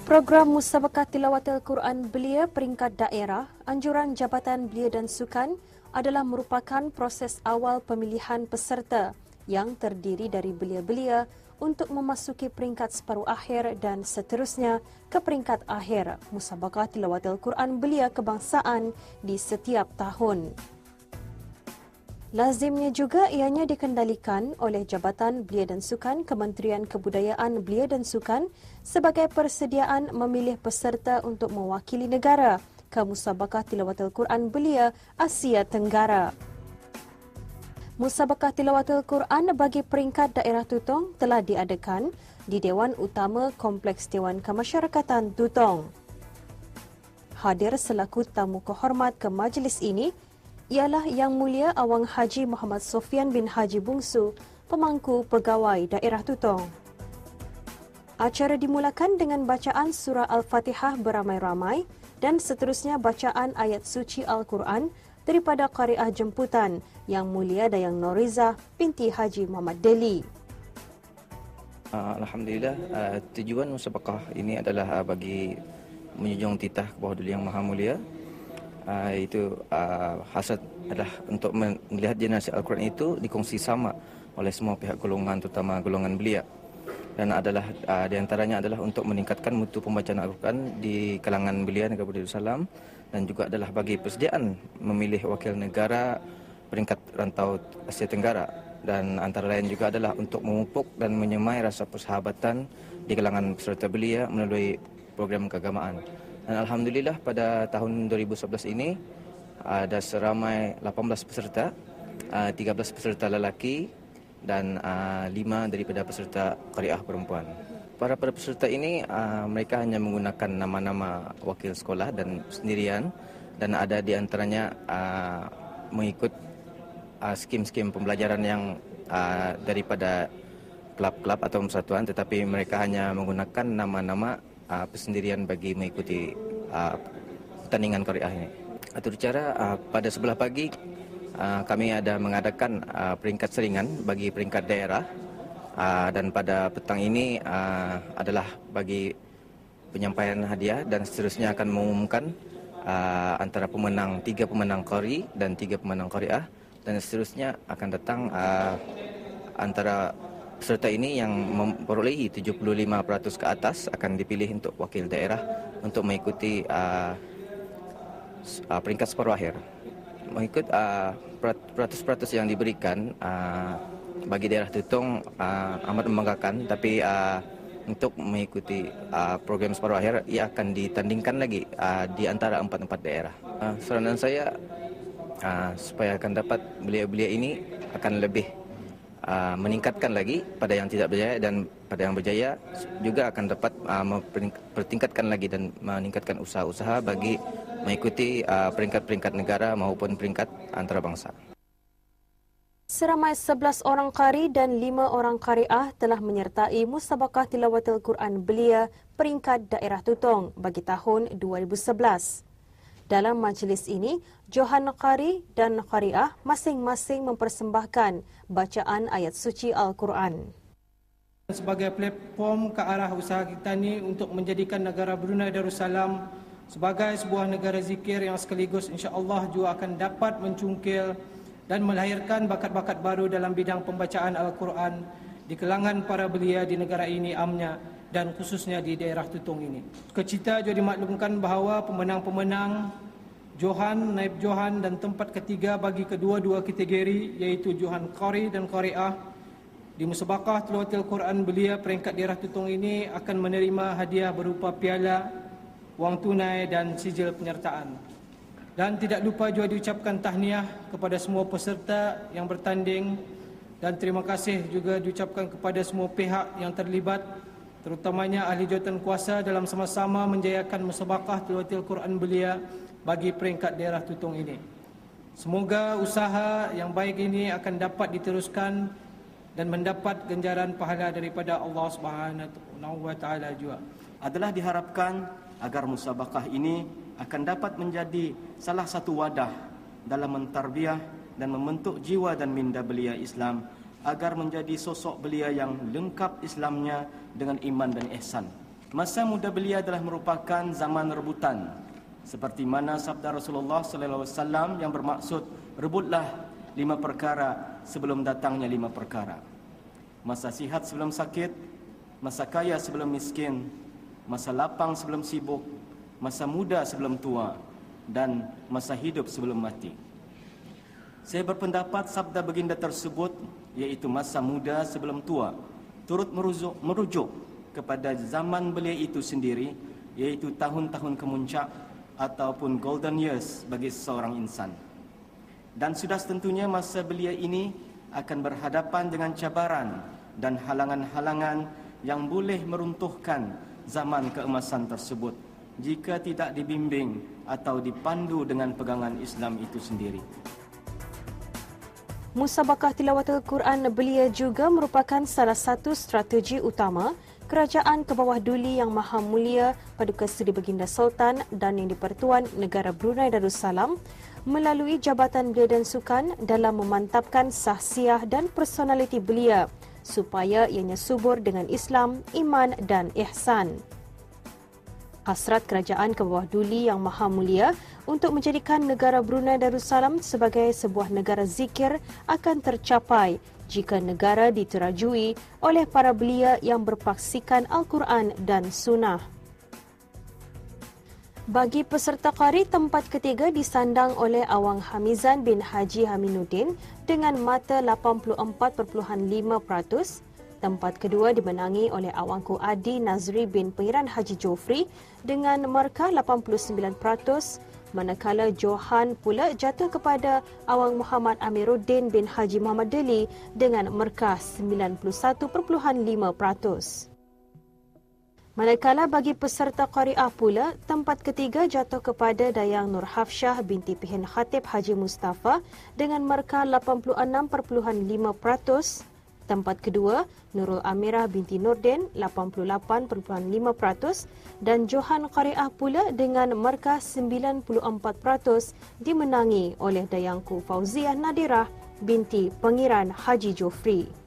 Program Musabaqah Tilawatil Quran Belia peringkat daerah, anjuran Jabatan Belia dan Sukan adalah merupakan proses awal pemilihan peserta yang terdiri dari belia-belia untuk memasuki peringkat separuh akhir dan seterusnya ke peringkat akhir Musabaqah Tilawatil Quran Belia Kebangsaan di setiap tahun. Lazimnya juga ianya dikendalikan oleh Jabatan Belia dan Sukan Kementerian Kebudayaan Belia dan Sukan sebagai persediaan memilih peserta untuk mewakili negara ke Musabaqah Tilawatil Quran Belia Asia Tenggara. Musabaqah Tilawatil Quran bagi peringkat daerah Tutong telah diadakan di Dewan Utama Kompleks Dewan Kemasyarakatan Tutong. Hadir selaku tamu kehormat ke majlis ini ialah Yang Mulia Awang Haji Muhammad Sofian bin Haji Bungsu, Pemangku Pegawai Daerah Tutong. Acara dimulakan dengan bacaan surah Al-Fatihah beramai-ramai dan seterusnya bacaan ayat suci Al-Quran daripada Qariah Jemputan Yang Mulia Dayang Norizah binti Haji Muhammad Deli. Alhamdulillah, tujuan musabaqah ini adalah bagi menjunjung titah ke bawah Duli Yang Maha Mulia. Itu hasrat adalah untuk melihat generasi Al-Quran itu dikongsi sama oleh semua pihak golongan, terutama golongan belia. Dan adalah di antaranya adalah untuk meningkatkan mutu pembacaan Al-Quran di kalangan belia negara Darussalam dan juga adalah bagi persediaan memilih wakil negara peringkat rantau Asia Tenggara, dan antara lain juga adalah untuk memupuk dan menyemai rasa persahabatan di kalangan peserta belia melalui program keagamaan. Dan Alhamdulillah pada tahun 2011 ini ada seramai 18 peserta, 13 peserta lelaki dan 5 daripada peserta qariah perempuan. Para peserta ini mereka hanya menggunakan nama-nama wakil sekolah dan sendirian, dan ada di antaranya mengikut skim-skim pembelajaran yang daripada klub-klub atau persatuan, tetapi mereka hanya menggunakan nama-nama persendirian bagi mengikuti pertandingan qariah ini. Atur cara pada sebelah pagi kami ada mengadakan peringkat seringan bagi peringkat daerah, dan pada petang ini adalah bagi penyampaian hadiah, dan seterusnya akan mengumumkan antara pemenang 3 pemenang qari dan 3 pemenang qariah, dan seterusnya akan datang antara peserta ini yang memperolehi 75% ke atas akan dipilih untuk wakil daerah untuk mengikuti peringkat separuh akhir. Mengikut peratus-peratus yang diberikan bagi daerah Tutong amat membanggakan, tapi untuk mengikuti program separuh akhir ia akan ditandingkan lagi di antara 4 daerah. Saranan saya supaya akan dapat belia-belia ini akan lebih meningkatkan lagi pada yang tidak berjaya, dan pada yang berjaya juga akan dapat mempertingkatkan lagi dan meningkatkan usaha-usaha bagi mengikuti peringkat-peringkat negara maupun peringkat antarabangsa. Seramai 11 orang qari dan 5 orang qariah telah menyertai Musabaqah Tilawatil Quran Belia peringkat daerah Tutong bagi tahun 2011. Dalam majlis ini, Johan Qari dan Qariah masing-masing mempersembahkan bacaan ayat suci Al-Quran. Sebagai platform ke arah usaha kita ini untuk menjadikan negara Brunei Darussalam sebagai sebuah negara zikir yang sekaligus insya-Allah juga akan dapat mencungkil dan melahirkan bakat-bakat baru dalam bidang pembacaan Al-Quran di kalangan para belia di negara ini amnya, dan khususnya di daerah Tutong ini. Kecita juga dimaklumkan bahawa pemenang-pemenang Johan, Naib Johan dan tempat ketiga bagi kedua-dua kategori iaitu Johan Qari dan Qariah di Musabaqah Tilawatil Quran Belia peringkat daerah Tutong ini akan menerima hadiah berupa piala, wang tunai dan sijil penyertaan. Dan tidak lupa juga diucapkan tahniah kepada semua peserta yang bertanding, dan terima kasih juga diucapkan kepada semua pihak yang terlibat, terutamanya ahli jawatan kuasa dalam sama-sama menjayakan Musabaqah Tilawatil Quran Belia bagi peringkat daerah Tutong ini. Semoga usaha yang baik ini akan dapat diteruskan dan mendapat ganjaran pahala daripada Allah Subhanahu wa taala juga. Adalah diharapkan agar musabaqah ini akan dapat menjadi salah satu wadah dalam mentarbiah dan membentuk jiwa dan minda belia Islam agar menjadi sosok belia yang lengkap Islamnya dengan iman dan ihsan. Masa muda belia adalah merupakan zaman rebutan, seperti mana sabda Rasulullah sallallahu alaihi wasallam yang bermaksud rebutlah 5 perkara sebelum datangnya 5 perkara. Masa sihat sebelum sakit, masa kaya sebelum miskin, masa lapang sebelum sibuk, masa muda sebelum tua, dan masa hidup sebelum mati. Saya berpendapat sabda baginda tersebut, iaitu masa muda sebelum tua, turut merujuk kepada zaman belia itu sendiri, iaitu tahun-tahun kemuncak ataupun golden years bagi seseorang insan. Dan sudah tentunya masa belia ini akan berhadapan dengan cabaran dan halangan-halangan yang boleh meruntuhkan zaman keemasan tersebut jika tidak dibimbing atau dipandu dengan pegangan Islam itu sendiri. Musabakah Tilawatul Quran belia juga merupakan salah satu strategi utama Kerajaan ke bawah Duli Yang Maha Mulia Paduka Seri Baginda Sultan dan Yang di-Pertuan Negara Brunei Darussalam melalui Jabatan Belia dan Sukan dalam memantapkan sahsiah dan personaliti belia supaya ianya subur dengan Islam, iman dan ihsan. Hasrat Kerajaan ke bawah Duli Yang Maha Mulia untuk menjadikan negara Brunei Darussalam sebagai sebuah negara zikir akan tercapai jika negara diterajui oleh para belia yang berpaksikan Al-Quran dan Sunnah. Bagi peserta qari, tempat ketiga disandang oleh Awang Hamizan bin Haji Haminuddin dengan mata 84.5%. Tempat kedua dimenangi oleh Awangku Adi Nazri bin Pengiran Haji Jofri dengan markah 89%, manakala Johan pula jatuh kepada Awang Muhammad Amiruddin bin Haji Muhammad Deli dengan markah 91.5%. Manakala bagi peserta qari'ah pula, tempat ketiga jatuh kepada Dayang Nur Hafsyah binti Pihin Khatib Haji Mustafa dengan markah 86.5%. Tempat kedua, Nurul Amirah binti Nurdin 88.5% dan Johan Qari'ah pula dengan markah 94% dimenangi oleh Dayangku Fauziah Nadirah binti Pengiran Haji Jofri.